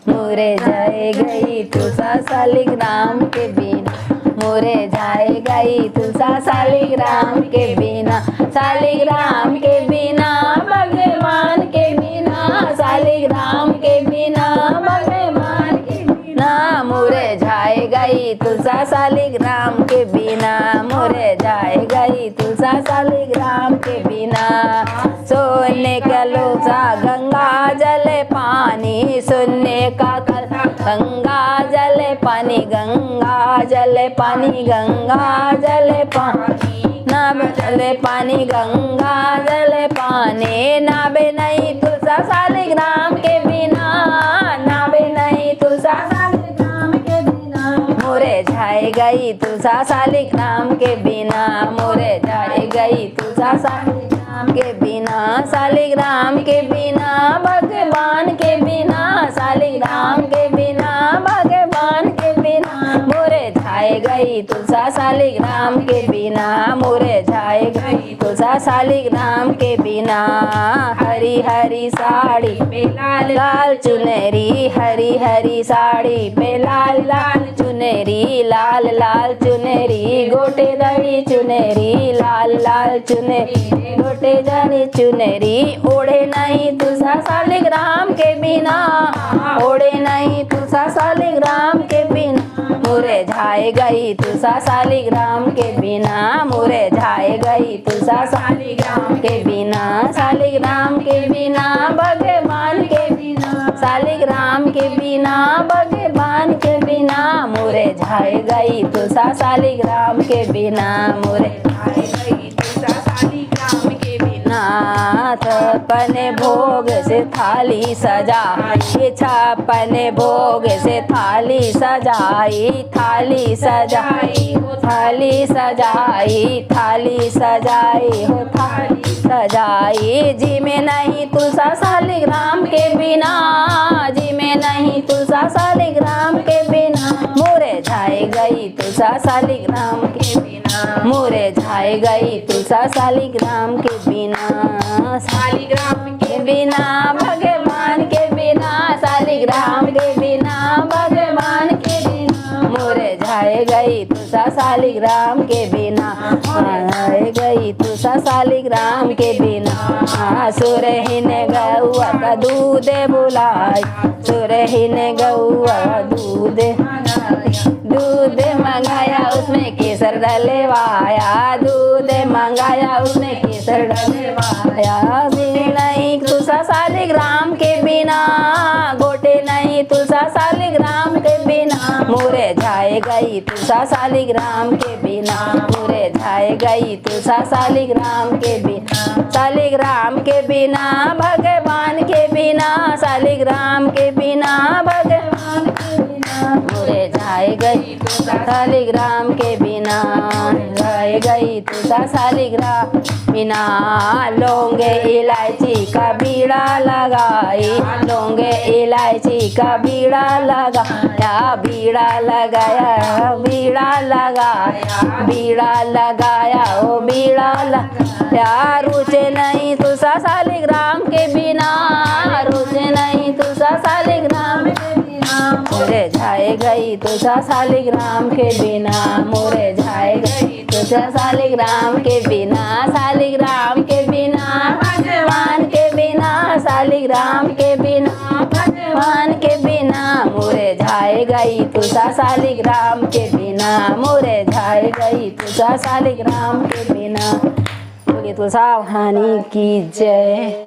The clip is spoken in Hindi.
मुरझाए गई तुलसा शालिग्राम के बिना, मुरझाए गई तुलसा शालिग्राम के बिना, शालिग्राम के बिना भगवान के बिना, शालिग्राम के बिना भगवान के बिना, मुरझाए गई तुलसा शालिग्राम के बिना, मुरझाए गई तुलसा शालिग्राम के बिना। सोने का लोटा गंगा जल पानी, सोने का गंगा जल पानी, गंगा जल पानी, गंगा जल पानी, नाव जल पानी, गंगा जल पानी, नावे नहीं तुलसा शालिग्राम के बिना, नावे नहीं तुलसा शालिग्राम के बिना, मुरझाए गई तुलसा शालिग्राम के बिना, मुरझाए गई तुलसा शालिग्राम के बिना, शालिग्राम के बिना भगवान के बिना, शालिग्राम के बिना भगवान के बिना, मुरझाए गई तुलसा शालिग्राम के बिना, मुरझाए गई तुलसा शालिग्राम के बिना। हरी हरी साड़ी पे लाल लाल चुनरी, हरी हरी साड़ी पे लाल लाल चुनरी, लाल लाल चुनरी, गोटेदारी चुनरी, लाल लाल चुनरी, गोटेदारी चुनरी, ओढ़े नहीं तुलसा शालिग्राम के बिना, ओढ़े नहीं तुलसा शालिग्राम के बिना, मुरझाए गई तुलसा शालिग्राम के बिना, मुरझाए गई तुलसा शालिग्राम के बिना, शालिग्राम के बिना भगवान के बिना, शालिग्राम के बिना भगवान के बिना, मुरझाए गई तुलसा शालिग्राम के बिना, मुरझाए गई तुलसा शालिग्राम के बिना। छप्पन भोग से थाली सजाई, छप्पन भोग से थाली सजाई, थाली सजाई हो थाली सजाई, थाली सजाई हो थाली सजाई, जी में नहीं तुलसा शालिग्राम के बिना, जी में नहीं तुलसा शालिग्राम के बिना, मुरझाए गई तुलसा शालिग्राम के बिना, मुरझाए गई तुलसा शालिग्राम के बिना, शालिग्राम के बिना भगवान के बिना, शालिग्राम के बिना भगवान के बिना, मुरझाए गई तुलसा शालिग्राम के बिना, मुरझाए गई तुलसा शालिग्राम के बिना। सुरहीन गौआ का दूध बुलाई, सुरहीन गौआ दूध दूध मंगाया उसमें केसर डलवाया, दूध मंगाया उसमें केसर डलवाया, नहीं तुलसा शालिग्राम के बिना, गोटे नहीं तुलसा शालिग्राम के बिना, मुरझाए गई तुलसा शालिग्राम के बिना, मुरझाए गई तुलसा शालिग्राम के बिना, शालिग्राम के बिना भगवान के बिना, शालिग्राम के बिना भगवान के बिना, मुरझाए गई तुलसा शालिग्राम के बिना, मुरझाए गई तुलसा शालिग्राम बिना। लौंगे इलायची का बीड़ा लगाई, लौंगे इलायची का बीड़ा लगाया, बीड़ा लगाया, बीड़ा लगाया, बीड़ा लगाया, ओ बीड़ा लगाया, रुचे नहीं तुलसा शालिग्राम के बिना, रुचे नहीं तुलसा शालिग्राम के बिना, मुरझाए गई तुलसा शालिग्राम के बिना, मुरझाए गई तुलसा शालिग्राम के बिना, शालिग्राम के बिना भगवान के बिना, शालिग्राम के बिना भगवान के बिना, मुरझाए गई तुलसा शालिग्राम के बिना, मुरझाए गई तुलसा शालिग्राम के बिना। बोलिए तुलसा भवानी की जय।